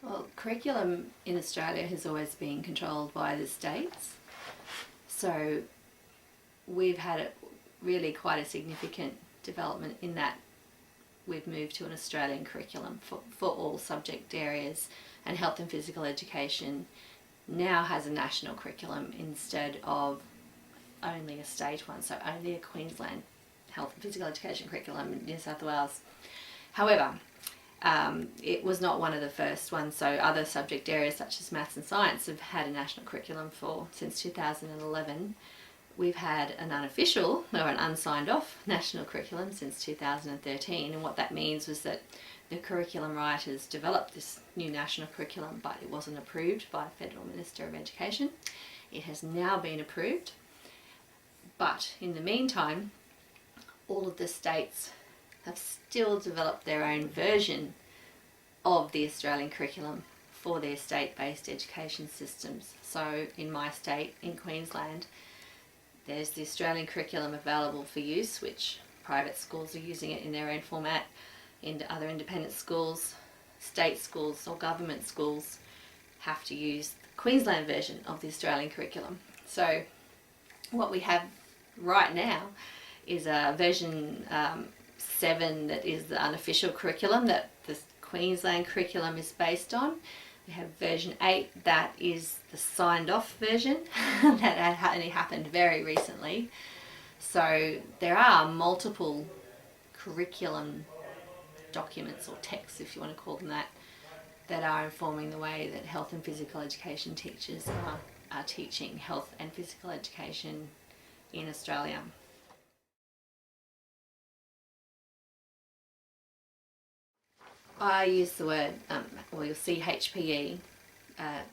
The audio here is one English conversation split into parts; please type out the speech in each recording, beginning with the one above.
Well, curriculum in Australia has always been controlled by the states. So we've had really quite a significant development in that we've moved to an Australian curriculum for all subject areas, and health and physical education now has a national curriculum instead of only a state one, so only a Queensland health and physical education curriculum in New South Wales. However, it was not one of the first ones, so other subject areas such as maths and science have had a national curriculum since 2011. We've had an unofficial or an unsigned off national curriculum since 2013, and what that means was that the curriculum writers developed this new national curriculum, but it wasn't approved by the Federal Minister of Education. It has now been approved, but in the meantime, all of the states have still developed their own version of the Australian curriculum for their state-based education systems. So in my state, in Queensland, there's the Australian curriculum available for use, which private schools are using it in their own format. In other independent schools, state schools or government schools have to use the Queensland version of the Australian curriculum. So what we have right now is a version 7 that is the unofficial curriculum that the Queensland curriculum is based on. We have version 8 that is the signed off version that only happened very recently. So there are multiple curriculum documents or texts, if you want to call them that, that are informing the way that health and physical education teachers are teaching health and physical education in Australia. I use the word, well, you'll see HPE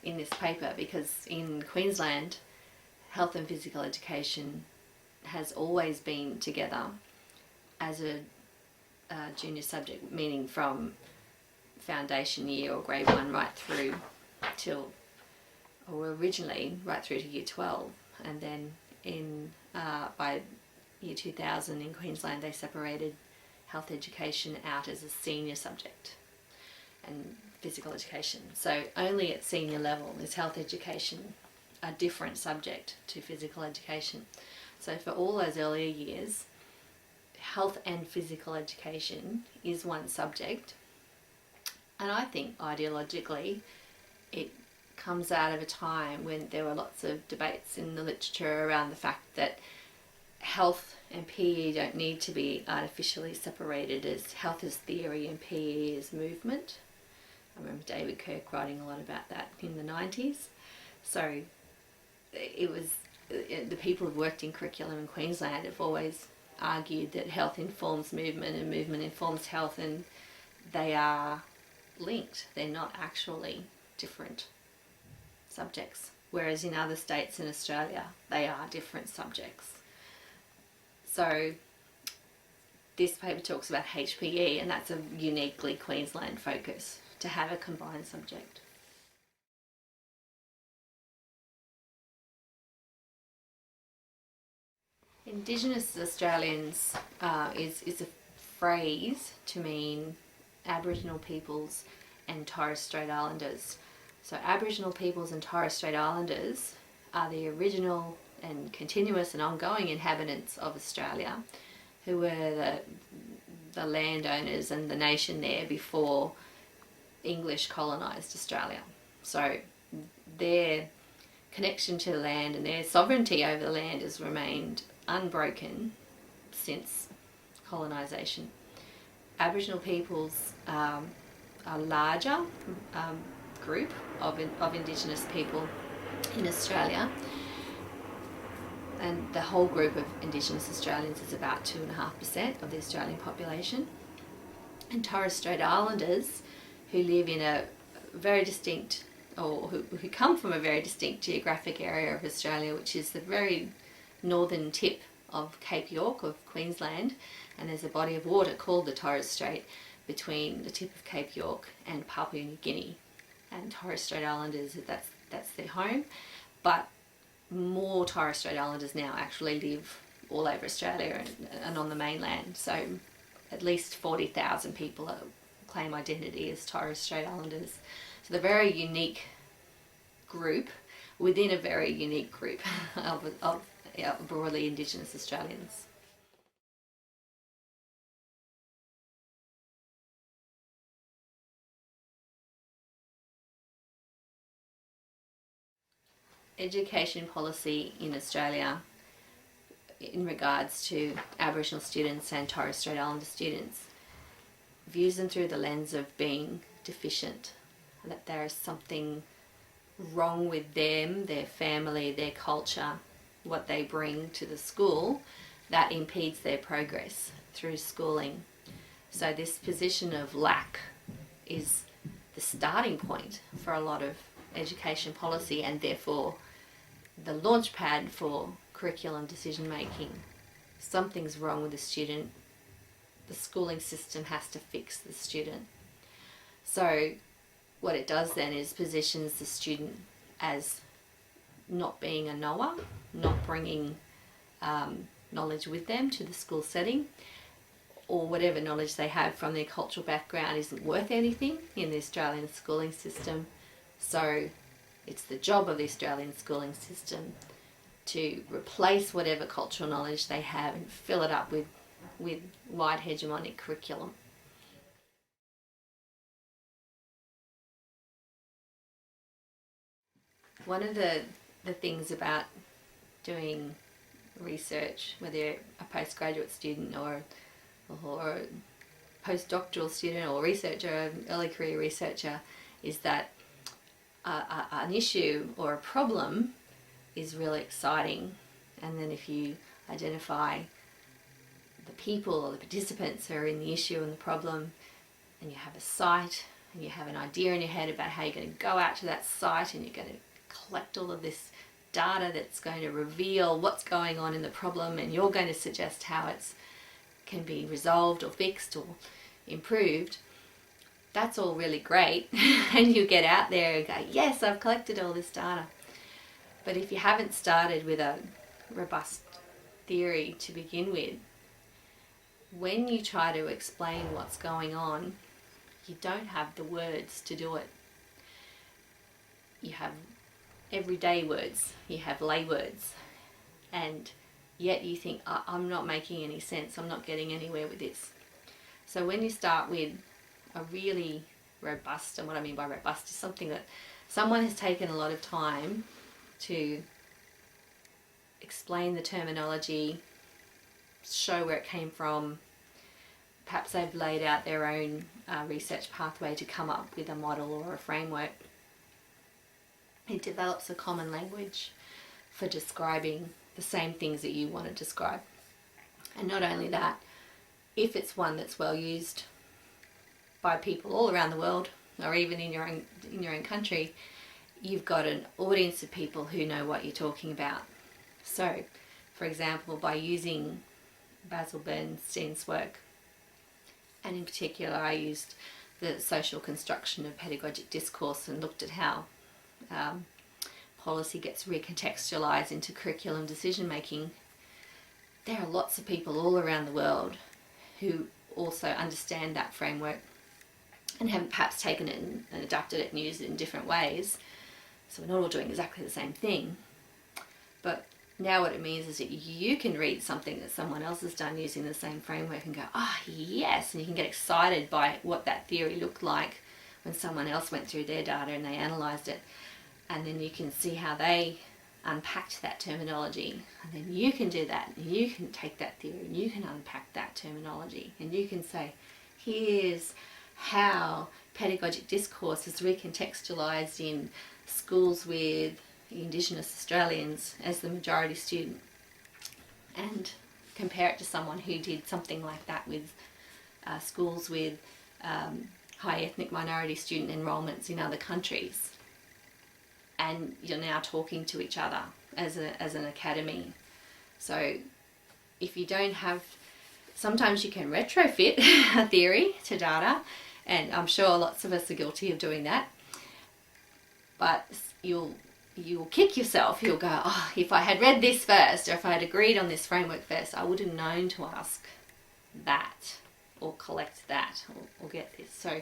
in this paper, because in Queensland, health and physical education has always been together as a junior subject, meaning from foundation year or grade 1 right through till, or originally right through to year 12, and then by year 2000 in Queensland they separated health education out as a senior subject and physical education. So only at senior level is health education a different subject to physical education. So for all those earlier years, health and physical education is one subject, and I think ideologically it comes out of a time when there were lots of debates in the literature around the fact that health and PE don't need to be artificially separated, as health is theory and PE is movement. I remember David Kirk writing a lot about that in the 90s. So it was, the people who've worked in curriculum in Queensland have always argued that health informs movement and movement informs health, and they are linked. They're not actually different subjects, whereas in other states in Australia they are different subjects. So this paper talks about HPE, and that's a uniquely Queensland focus, to have a combined subject. Indigenous Australians is a phrase to mean Aboriginal peoples and Torres Strait Islanders. So Aboriginal peoples and Torres Strait Islanders are the original and continuous and ongoing inhabitants of Australia, who were the landowners and the nation there before English colonised Australia. So their connection to the land and their sovereignty over the land has remained unbroken since colonisation. Aboriginal peoples are a larger group of Indigenous people in Australia, and the whole group of Indigenous Australians is about 2.5% of the Australian population. And Torres Strait Islanders, who live in a very distinct, or who come from a very distinct geographic area of Australia, which is the very northern tip of Cape York of Queensland, and there's a body of water called the Torres Strait between the tip of Cape York and Papua New Guinea. And Torres Strait Islanders, that's their home, but more Torres Strait Islanders now actually live all over Australia and on the mainland. So at least 40,000 people claim identity as Torres Strait Islanders. So they're a very unique group within a very unique group of broadly Indigenous Australians. Education policy in Australia in regards to Aboriginal students and Torres Strait Islander students views them through the lens of being deficient, that there is something wrong with them, their family, their culture, what they bring to the school that impedes their progress through schooling. So this position of lack is the starting point for a lot of education policy, and therefore the launch pad for curriculum decision making. Something's wrong with the student. The schooling system has to fix the student. So what it does then is positions the student as not being a knower, not bringing knowledge with them to the school setting, or whatever knowledge they have from their cultural background isn't worth anything in the Australian schooling system. So it's the job of the Australian schooling system to replace whatever cultural knowledge they have and fill it up with white hegemonic curriculum. One of the things about doing research, whether you're a postgraduate student or a postdoctoral student or researcher, an early career researcher, is that an issue or a problem is really exciting, and then if you identify the people or the participants who are in the issue and the problem, and you have a site and you have an idea in your head about how you're going to go out to that site and you're going to collect all of this data that's going to reveal what's going on in the problem, and you're going to suggest how it can be resolved or fixed or improved, that's all really great. And you get out there and go, yes, I've collected all this data. But if you haven't started with a robust theory to begin with, when you try to explain what's going on, you don't have the words to do it. You have everyday words, you have lay words, and yet you think, I'm not making any sense, I'm not getting anywhere with this. So when you start with a really robust, and what I mean by robust is something that someone has taken a lot of time to explain the terminology, show where it came from, perhaps they've laid out their own research pathway to come up with a model or a framework. It develops a common language for describing the same things that you want to describe. And not only that, if it's one that's well used by people all around the world, or even in your own country, you've got an audience of people who know what you're talking about. So, for example, by using Basil Bernstein's work, and in particular I used the social construction of pedagogic discourse and looked at how policy gets recontextualized into curriculum decision making, there are lots of people all around the world who also understand that framework and have perhaps taken it and adapted it and used it in different ways. So we're not all doing exactly the same thing. But now what it means is that you can read something that someone else has done using the same framework and go, yes, and you can get excited by what that theory looked like when someone else went through their data and they analysed it. And then you can see how they unpacked that terminology, and then you can do that, and you can take that theory and you can unpack that terminology, and you can say, here's how pedagogic discourse is recontextualised in schools with Indigenous Australians as the majority student, and compare it to someone who did something like that with schools with high ethnic minority student enrolments in other countries. And you're now talking to each other as an academy. So if you don't have, sometimes you can retrofit a theory to data, and I'm sure lots of us are guilty of doing that, but you'll kick yourself. You'll go, if I had read this first, or if I had agreed on this framework first, I would have known to ask that or collect that or get this. So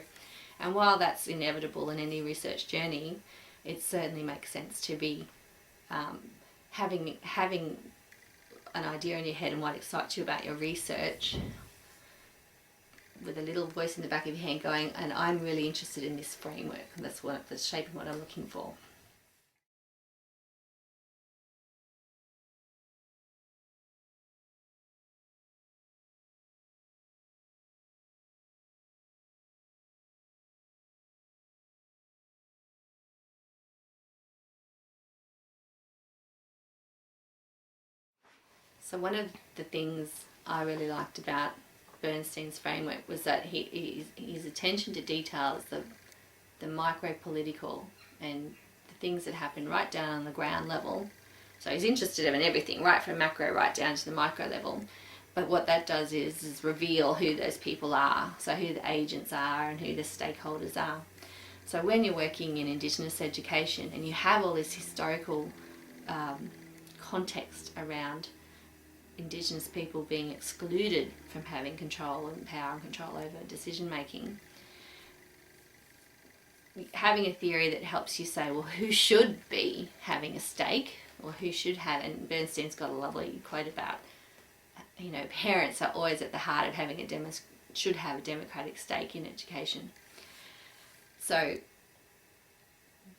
And while that's inevitable in any research journey, it certainly makes sense to be having an idea in your head and what excites you about your research, with a little voice in the back of your head going, and I'm really interested in this framework, and that's shaping what I'm looking for. So one of the things I really liked about Bernstein's framework was that his attention to details, the micro-political and the things that happen right down on the ground level. So he's interested in everything, right from macro right down to the micro level. But what that does is reveal who those people are, so who the agents are and who the stakeholders are. So when you're working in Indigenous education and you have all this historical context around Indigenous people being excluded from having control and power and control over decision making, having a theory that helps you say, well, who should be having a stake, or who should have, and Bernstein's got a lovely quote about, parents are always at the heart of having should have a democratic stake in education. So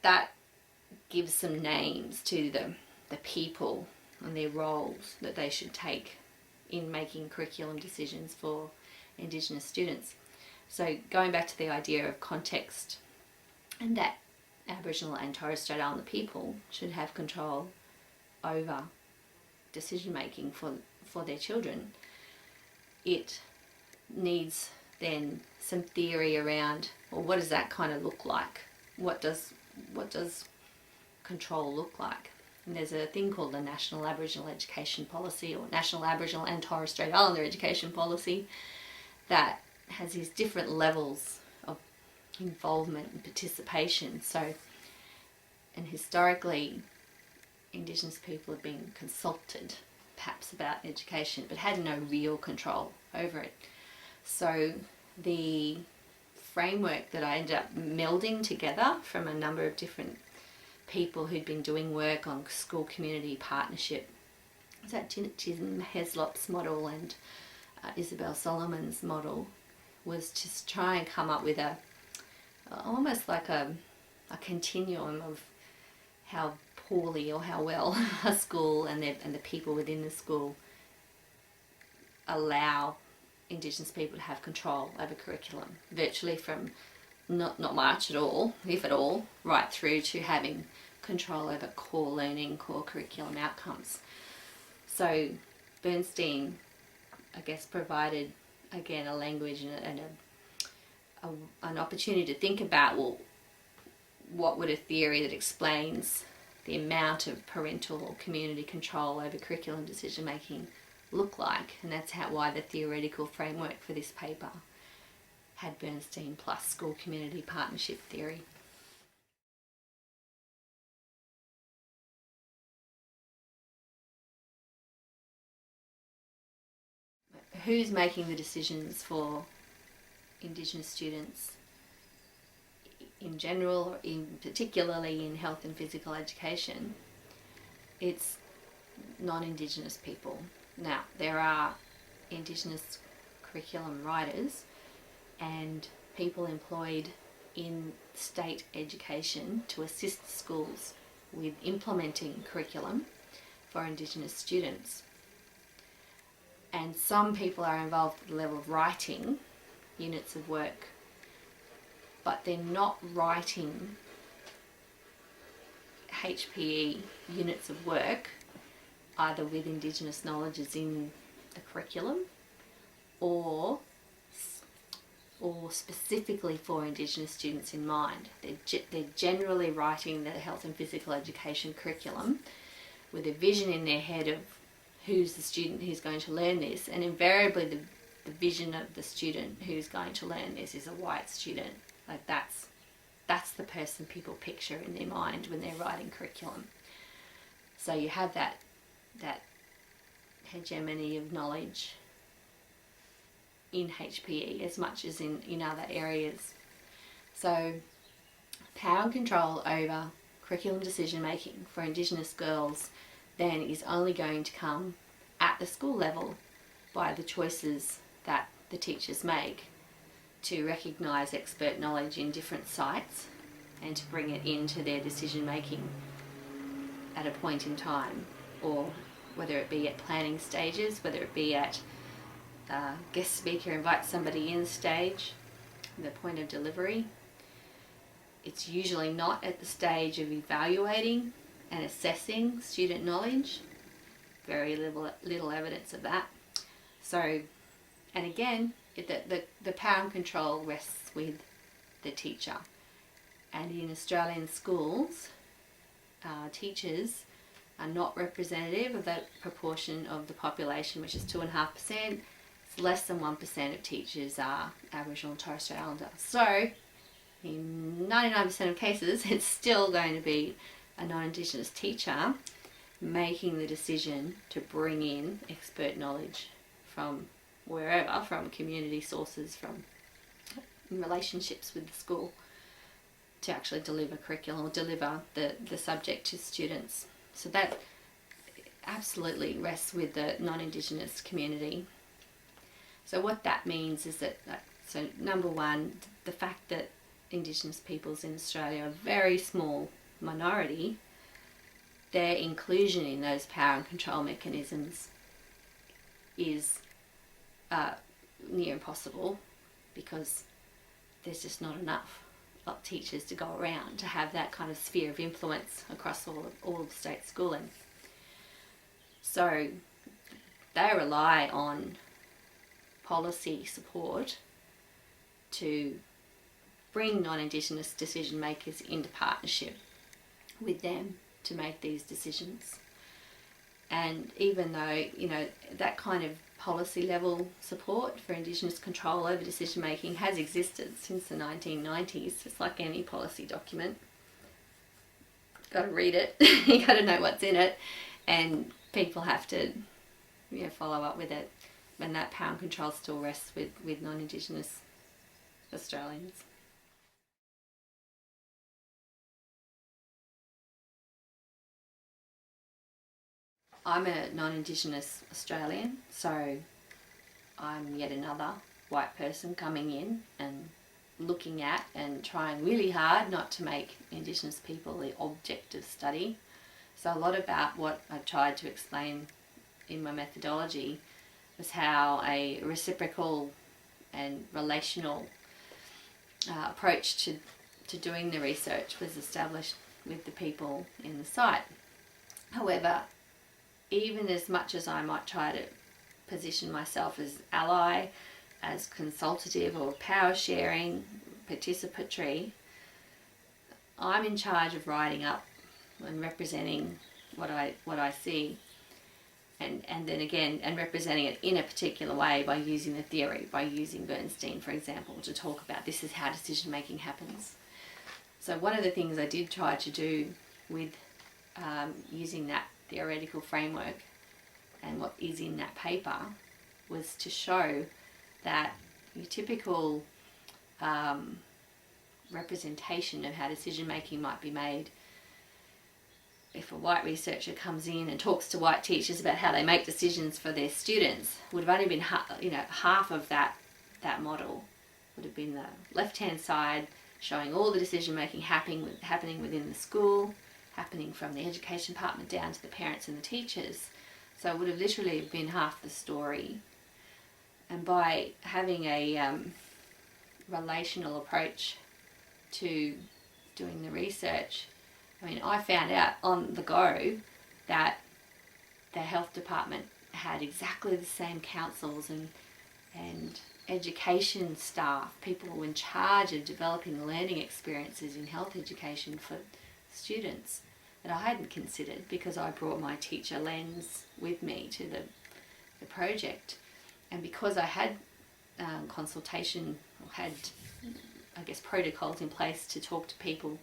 that gives some names to the people and their roles that they should take in making curriculum decisions for Indigenous students. So going back to the idea of context, and that Aboriginal and Torres Strait Islander people should have control over decision making for their children, it needs then some theory around, well, what does that kind of look like? What does control look like? And there's a thing called the National Aboriginal Education Policy, or National Aboriginal and Torres Strait Islander Education Policy, that has these different levels of involvement and participation. So, and historically, Indigenous people have been consulted perhaps about education, but had no real control over it. So the framework that I ended up melding together from a number of different people who'd been doing work on school community partnership, is that Jim Heslop's model and Isabel Solomon's model, was to try and come up with almost like a continuum of how poorly or how well a school and the people within the school allow Indigenous people to have control over curriculum, virtually from not much at all, if at all, right through to having control over core learning, core curriculum outcomes. So Bernstein, I guess, provided again a language and an opportunity to think about, well, what would a theory that explains the amount of parental or community control over curriculum decision making look like? And that's why the theoretical framework for this paper had Bernstein plus school community partnership theory. Who's making the decisions for Indigenous students in general, or particularly in health and physical education? It's non-Indigenous people. Now, there are Indigenous curriculum writers and people employed in state education to assist schools with implementing curriculum for Indigenous students. And some people are involved at the level of writing units of work, but they're not writing HPE units of work either with Indigenous knowledge as in the curriculum or specifically for Indigenous students in mind. They're generally writing the health and physical education curriculum with a vision in their head of who's the student who's going to learn this, and invariably the vision of the student who's going to learn this is a white student. Like that's the person people picture in their mind when they're writing curriculum. So you have that hegemony of knowledge in HPE as much as in other areas. So power and control over curriculum decision making for Indigenous girls then is only going to come at the school level by the choices that the teachers make to recognise expert knowledge in different sites and to bring it into their decision making at a point in time, or whether it be at planning stages, whether it be at guest speaker invite somebody in stage, the point of delivery. It's usually not at the stage of evaluating and assessing student knowledge. Very little evidence of that. So, and again, the power and control rests with the teacher. And in Australian schools, teachers are not representative of that proportion of the population, which is 2.5%. It's less than 1% of teachers are Aboriginal and Torres Strait Islander. So, in 99% of cases, it's still going to be a non-Indigenous teacher making the decision to bring in expert knowledge from wherever, from community sources, from relationships with the school, to actually deliver curriculum or deliver the subject to students. So that absolutely rests with the non-Indigenous community. So what that means is that, so number one, the fact that Indigenous peoples in Australia are a very small minority, their inclusion in those power and control mechanisms is near impossible, because there's just not enough teachers to go around to have that kind of sphere of influence across all of state schooling. So they rely on policy support to bring non-Indigenous decision makers into partnership with them to make these decisions. And even though, you know, that kind of policy level support for Indigenous control over decision making has existed since the 1990s, it's like any policy document. Got to read it, you got to know what's in it, and people have to, you know, follow up with it. And that power and control still rests with non-Indigenous Australians. I'm a non-Indigenous Australian, so I'm yet another white person coming in and looking at and trying really hard not to make Indigenous people the object of study. So a lot about what I tried to explain in my methodology was how a reciprocal and relational approach to doing the research was established with the people in the site. However, even as much as I might try to position myself as ally, as consultative or power sharing, participatory, I'm in charge of writing up and representing what I see, and then again, and representing it in a particular way by using the theory, by using Bernstein, for example, to talk about this is how decision making happens. So one of the things I did try to do with using that theoretical framework and what is in that paper was to show that your typical representation of how decision making might be made, if a white researcher comes in and talks to white teachers about how they make decisions for their students, would have only been half of that model would have been the left hand side, showing all the decision making happening within the school, happening from the education department down to the parents and the teachers. So it would have literally been half the story. And by having a relational approach to doing the research, I mean, I found out on the go that the health department had exactly the same councils and education staff, people in charge of developing learning experiences in health education for students that I hadn't considered, because I brought my teacher lens with me to the project. And because I had consultation, or had, I guess, protocols in place to talk to people,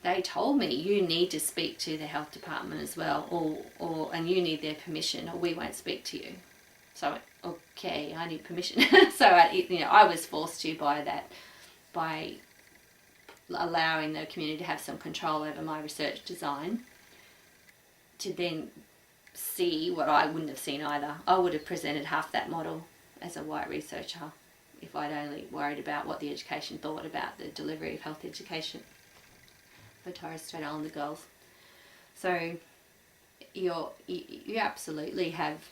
they told me, you need to speak to the health department as well, and you need their permission, or we won't speak to you. So, okay, I need permission. So I was forced to by that by allowing the community to have some control over my research design, to then see what I wouldn't have seen either. I would have presented half that model as a white researcher if I'd only worried about what the education thought about the delivery of health education for Torres Strait Islander girls. So you absolutely have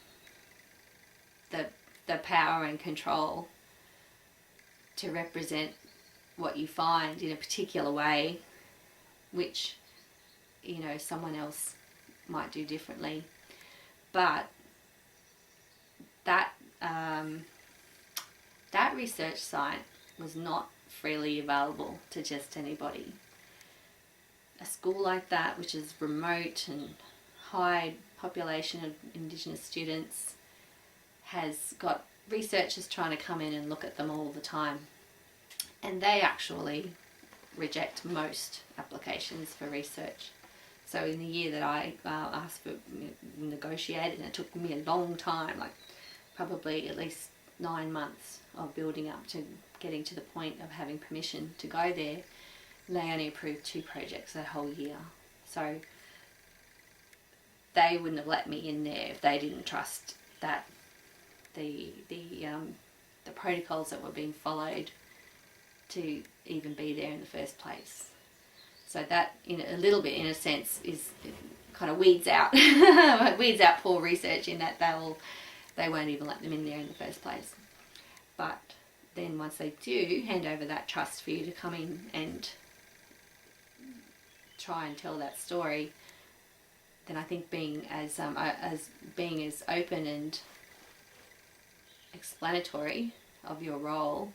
the power and control to represent what you find in a particular way, which, you know, someone else might do differently. But that that research site was not freely available to just anybody. A school like that, which is remote and high population of Indigenous students, has got researchers trying to come in and look at them all the time. And they actually reject most applications for research. So in the year that I asked for, negotiated, and it took me a long time, like probably at least 9 months of building up to getting to the point of having permission to go there, they only approved 2 projects that whole year. So they wouldn't have let me in there if they didn't trust that the protocols that were being followed to even be there in the first place. So that, in a little bit, in a sense, is kind of weeds out poor research, in that they won't even let them in there in the first place. But then once they do hand over that trust for you to come in and try and tell that story, then I think being as open and explanatory of your role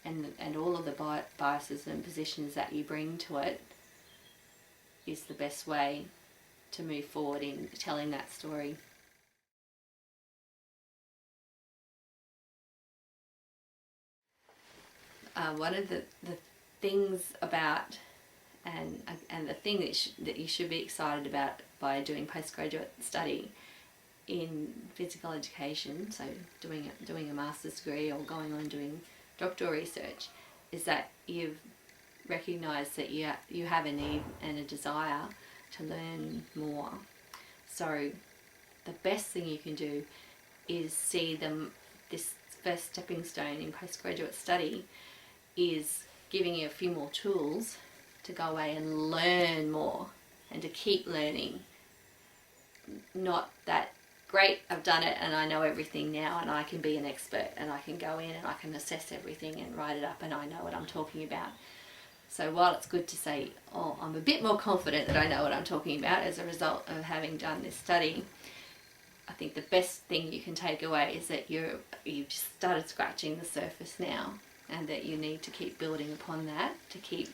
and all of the biases and positions that you bring to it is the best way to move forward in telling that story. One of the things about, and the thing that you should be excited about by doing postgraduate study in physical education, so doing a master's degree or going on doing doctoral research, is that you've recognised that you have a need and a desire to learn more. So the best thing you can do is see this first stepping stone in postgraduate study is giving you a few more tools to go away and learn more and to keep learning. Not that, great, I've done it and I know everything now and I can be an expert and I can go in and I can assess everything and write it up and I know what I'm talking about. So while it's good to say, oh, I'm a bit more confident that I know what I'm talking about as a result of having done this study, I think the best thing you can take away is that you've just started scratching the surface now, and that you need to keep building upon that, to keep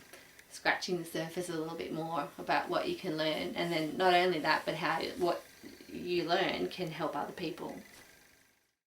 scratching the surface a little bit more about what you can learn, and then not only that, but how what you learn can help other people.